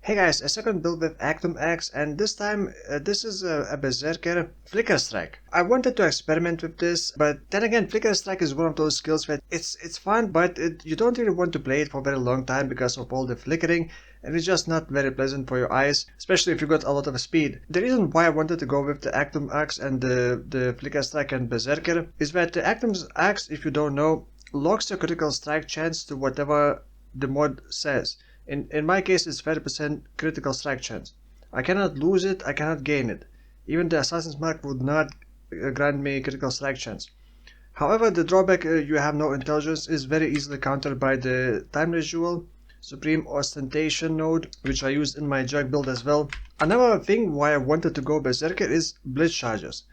Hey guys, a second build with Actum X, and this time this is a Berserker Flicker Strike. I wanted to experiment with this, but then again, Flicker Strike is one of those skills that it's fun, but you don't really want to play it for a very long time because of all the flickering, and it's just not very pleasant for your eyes, especially if you got a lot of speed. The reason why I wanted to go with the Actum X and the Flicker Strike and Berserker is that the Actum X, if you don't know, locks your critical strike chance to whatever the mod says. In my case, it's 30% critical strike chance. I cannot lose it, I cannot gain it. Even the Assassin's Mark would not grant me critical strike chance. However, the drawback, you have no intelligence, is very easily countered by the Timeless Jewel, Supreme Ostentation node, which I used in my Jug build as well. Another thing why I wanted to go Berserker is Blitz charges.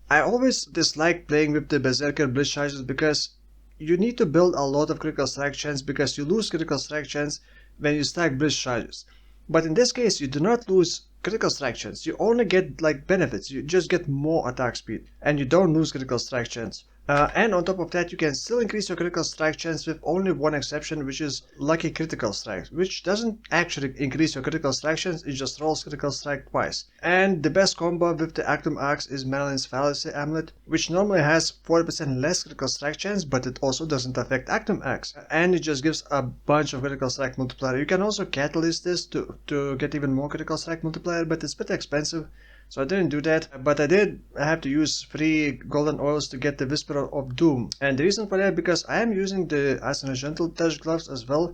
I always dislike playing with the Berserker Blitz charges because you need to build a lot of critical strike chance because you lose critical strike chance when you stack Blitz charges. But in this case, you do not lose critical strike chance. You only get like benefits. You just get more attack speed and you don't lose critical strike chance. And on top of that, you can still increase your critical strike chance with only one exception, which is Lucky Critical Strike, which doesn't actually increase your critical strike chance, it just rolls critical strike twice. And the best combo with the Actum Axe is Marylene's Fallacy amulet, which normally has 40% less critical strike chance, but it also doesn't affect Actum Axe. And it just gives a bunch of critical strike multiplier. You can also catalyst this to get even more critical strike multiplier, but it's a bit expensive. So I didn't do that, but I did have to use 3 golden oils to get the Whisperer of Doom. And the reason for that, because I am using the Ice and Gentle Touch gloves as well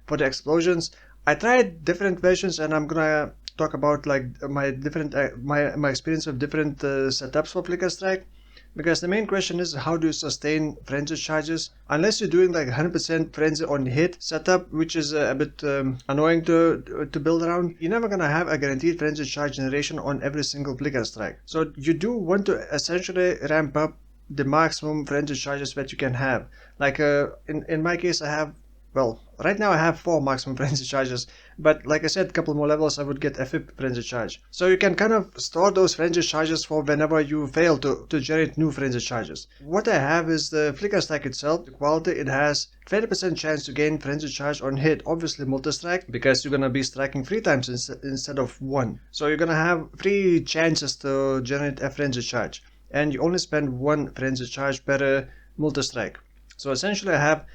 for the explosions. I tried different versions and I'm gonna talk about like my different my experience with different setups for Flicker Strike. Because the main question is, how do you sustain frenzy charges? Unless you're doing like 100% frenzy on hit setup, which is a bit annoying to build around, you're never gonna have a guaranteed frenzy charge generation on every single Flicker Strike. So you do want to essentially ramp up the maximum frenzy charges that you can have. Like in my case, I have, well, right now I have 4 maximum frenzy charges, but like I said, a couple more levels I would get a 5th frenzy charge. So you can kind of store those frenzy charges for whenever you fail to generate new frenzy charges. What I have is the Flicker Strike itself, the quality. It has 20% chance to gain frenzy charge on hit, obviously multi-strike, because you're gonna be striking 3 times instead of 1. So you're gonna have 3 chances to generate a frenzy charge, and you only spend 1 frenzy charge per multi-strike. So essentially I have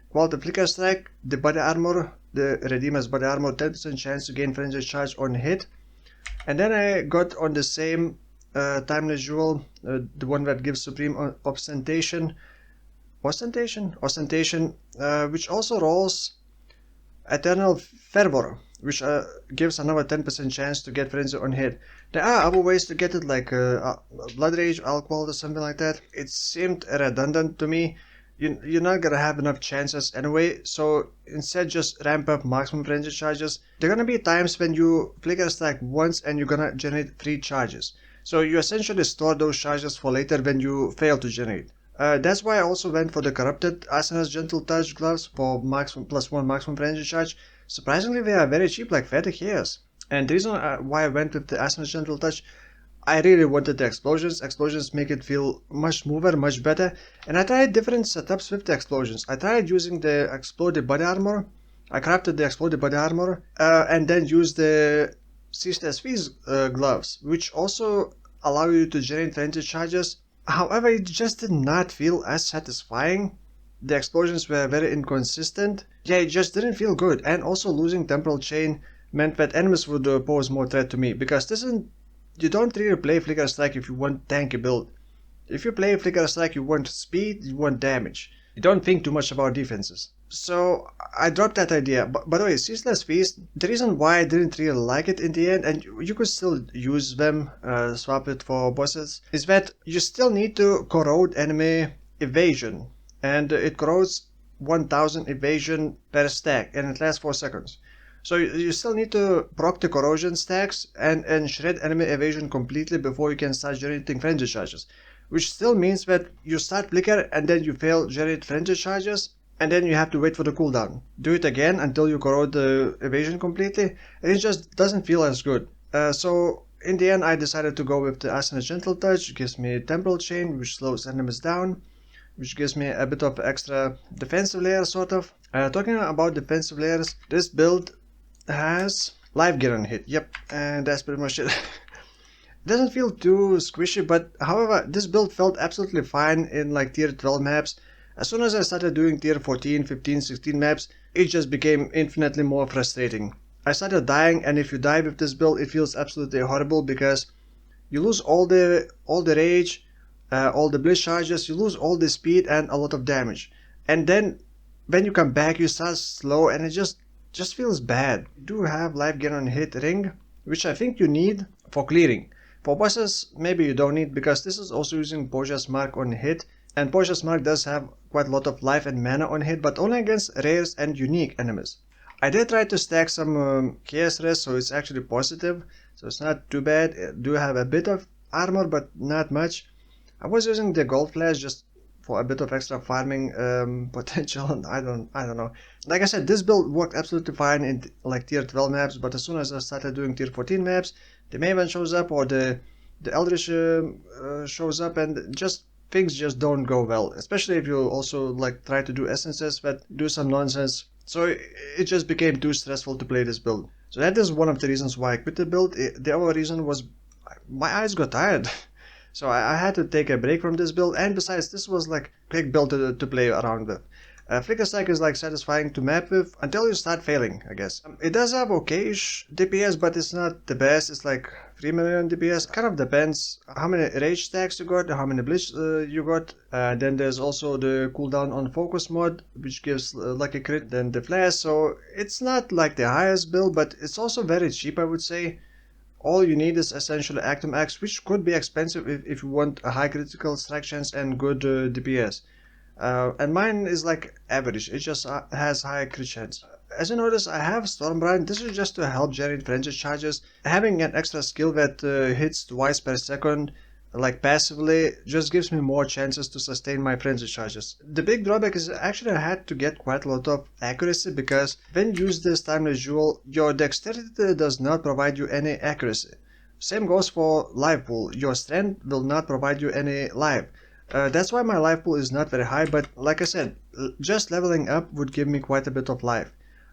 quality Flicker Strike, the body armor, the Redeemer's body armor, 10% chance to gain frenzy charge on hit. And then I got on the same Timeless Jewel, the one that gives Supreme Ostentation, which also rolls Eternal Fervor, which gives another 10% chance to get frenzy on hit. There are other ways to get it, like Blood Rage, Alcohol, or something like that. It seemed redundant to me. You're not gonna have enough chances anyway, so instead just ramp up maximum frenzy charges. There are gonna be times when you Flicker Strike once and you're gonna generate 3 charges. So you essentially store those charges for later when you fail to generate. That's why I also went for the Corrupted Ice Gentle Touch gloves for maximum +1 maximum frenzy charge. Surprisingly, they are very cheap, like 30 years. And the reason why I went with the Ice Gentle Touch, I really wanted the explosions. Explosions make it feel much smoother, much better. And I tried different setups with the explosions. I tried using the exploded body armor. I crafted the exploded body armor and then used the Ceaseless Feast gloves, which also allow you to generate frenzy charges. However, it just did not feel as satisfying. The explosions were very inconsistent. Yeah, it just didn't feel good. And also losing Temporal Chain meant that enemies would pose more threat to me, because you don't really play Flicker Strike if you want tanky build. If you play Flicker Strike, you want speed, you want damage. You don't think too much about defenses. So I dropped that idea. But by the way, Ceaseless Feast, the reason why I didn't really like it in the end, and you could still use them, swap it for bosses, is that you still need to corrode enemy evasion. And it corrodes 1000 evasion per stack, and it lasts 4 seconds. So you still need to proc the corrosion stacks and shred enemy evasion completely before you can start generating frenzy charges. Which still means that you start Flicker and then you fail generate frenzy charges, and then you have to wait for the cooldown. Do it again until you corrode the evasion completely, and it just doesn't feel as good. So in the end I decided to go with the Ice and Gentle Touch. It gives me Temporal Chain, which slows enemies down, which gives me a bit of extra defensive layer sort of. Talking about defensive layers, this build has life gain on hit. Yep, and that's pretty much it. It doesn't feel too squishy, but however, this build felt absolutely fine in like tier 12 maps. As soon as I started doing tier 14, 15, 16 maps, it just became infinitely more frustrating. I started dying, and if you die with this build, it feels absolutely horrible because you lose all the rage, all the blitz charges, you lose all the speed and a lot of damage. And then when you come back, you start slow, and it just feels bad. You do have life gain on hit ring, which I think you need for clearing. For bosses, maybe you don't need, because this is also using Portia's Mark on hit, and Portia's Mark does have quite a lot of life and mana on hit, but only against rares and unique enemies. I did try to stack some chaos rest, so it's actually positive, so it's not too bad. I do have a bit of armor, but not much. I was using the gold flash just for a bit of extra farming potential. I don't know. Like I said, this build worked absolutely fine in like tier 12 maps, but as soon as I started doing tier 14 maps, the Maven shows up or the Eldritch shows up, and just things just don't go well. Especially if you also like try to do essences that do some nonsense. So it just became too stressful to play this build. So that is one of the reasons why I quit the build. The other reason was my eyes got tired. So I had to take a break from this build, and besides, this was like a quick build to play around with. Flicker Strike is like satisfying to map with until you start failing, I guess. It does have okay-ish DPS, but it's not the best. It's like 3 million DPS. Kind of depends how many rage stacks you got, how many blitz you got. Then there's also the cooldown on focus mod, which gives like a crit, then the flash. So it's not like the highest build, but it's also very cheap, I would say. All you need is essentially Actum X, which could be expensive if you want a high critical strike chance and good DPS. And mine is like average, it just has high crit chance. As you notice, I have Stormbrand. This is just to help generate frenzy charges. Having an extra skill that hits twice per second, like passively, just gives me more chances to sustain my frenzy charges. The big drawback is actually I had to get quite a lot of accuracy, because when you use this timeless jewel, your dexterity does not provide you any accuracy. Same goes for life pool. Your strength will not provide you any life. That's why my life pool is not very high, but like I said, just leveling up would give me quite a bit of life.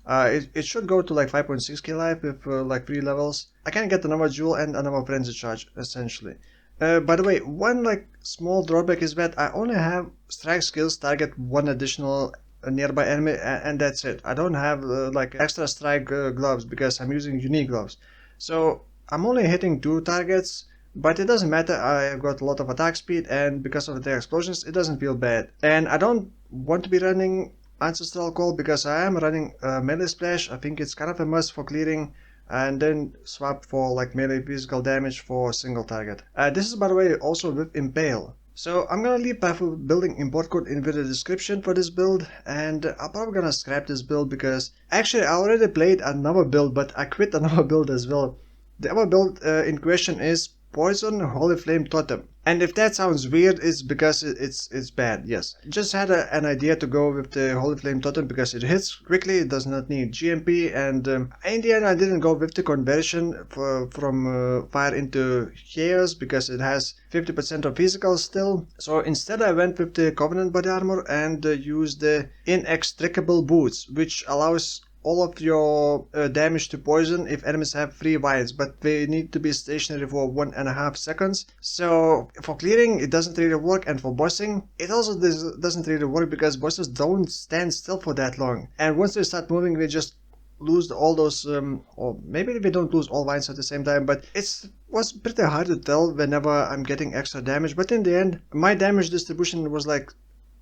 It should go to like 5.6k life with like 3 levels. I can get another jewel and another frenzy charge, essentially. By the way, one like small drawback is that I only have strike skills target one additional nearby enemy, and that's it. I don't have like extra strike gloves because I'm using unique gloves. So I'm only hitting 2 targets. But it doesn't matter, I got a lot of attack speed, and because of the explosions it doesn't feel bad. And I don't want to be running Ancestral Call because I am running melee splash. I think it's kind of a must for clearing, and then swap for like melee physical damage for single target. This is, by the way, also with Impale. So I'm gonna leave Powerful Building import code in the description for this build, and I'm probably gonna scrap this build because actually I already played another build, but I quit another build as well. The other build in question is Poison Holy Flame Totem, and if that sounds weird, it's because it's bad. Yes, just had an idea to go with the Holy Flame Totem because it hits quickly, it does not need GMP, and in the end I didn't go with the conversion from fire into chaos because it has 50% of physical still. So instead I went with the Covenant body armor and used the Inextricable Boots, which allows all of your damage to poison if enemies have 3 vines, but they need to be stationary for 1.5 seconds. So for clearing it doesn't really work, and for bossing it also doesn't really work because bosses don't stand still for that long, and once they start moving they just lose all those or maybe they don't lose all vines at the same time, but it was pretty hard to tell whenever I'm getting extra damage. But in the end my damage distribution was like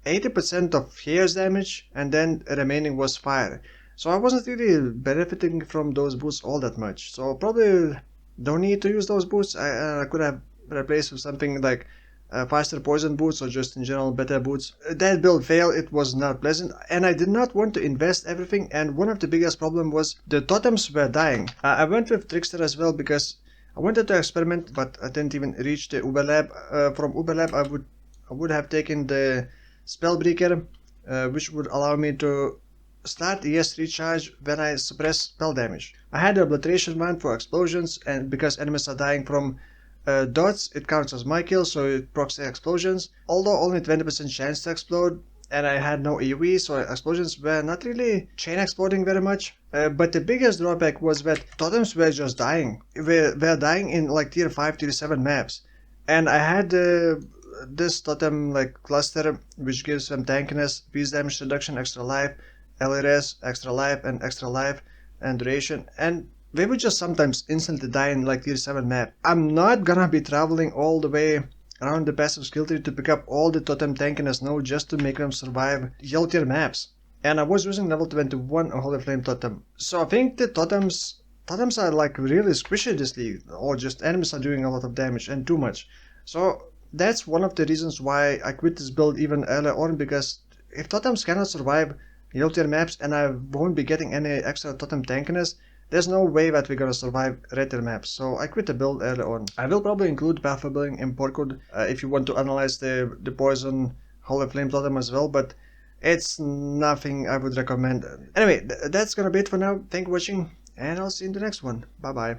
80% of chaos damage and then remaining was fire. So I wasn't really benefiting from those boots all that much. So probably don't need to use those boots. I could have replaced with something like faster poison boots or just in general better boots. That build failed, it was not pleasant, and I did not want to invest everything, and one of the biggest problem was the totems were dying. I went with Trickster as well because I wanted to experiment, but I didn't even reach the Uber Lab. From Uber Lab I would have taken the Spellbreaker, which would allow me to start ES recharge when I suppress spell damage. I had the Obliteration one for explosions, and because enemies are dying from dots, it counts as my kill, so it procs the explosions. Although only 20% chance to explode, and I had no AoE, so explosions were not really chain exploding very much. But the biggest drawback was that totems were just dying. Were dying in like tier 5, tier 7 maps. And I had this totem like cluster, which gives them tankiness, piece damage reduction, extra life, LRS, extra life, and duration. And they would just sometimes instantly die in like tier 7 map. I'm not gonna be traveling all the way around the passive skill tree to pick up all the totem tankiness nodes just to make them survive yellow tier maps. And I was using level 21 Holy Flame Totem. So I think the totems are like really squishy this league, or just enemies are doing a lot of damage and too much. So that's one of the reasons why I quit this build even earlier on, because if totems cannot survive yellow tier maps and I won't be getting any extra totem tankiness, there's no way that we're gonna survive red tier maps, so I quit the build early on. I will probably include path for building import code if you want to analyze the poison Holy Flame Totem as well, but it's nothing I would recommend. Anyway, that's gonna be it for now. Thank you for watching, and I'll see you in the next one. Bye bye.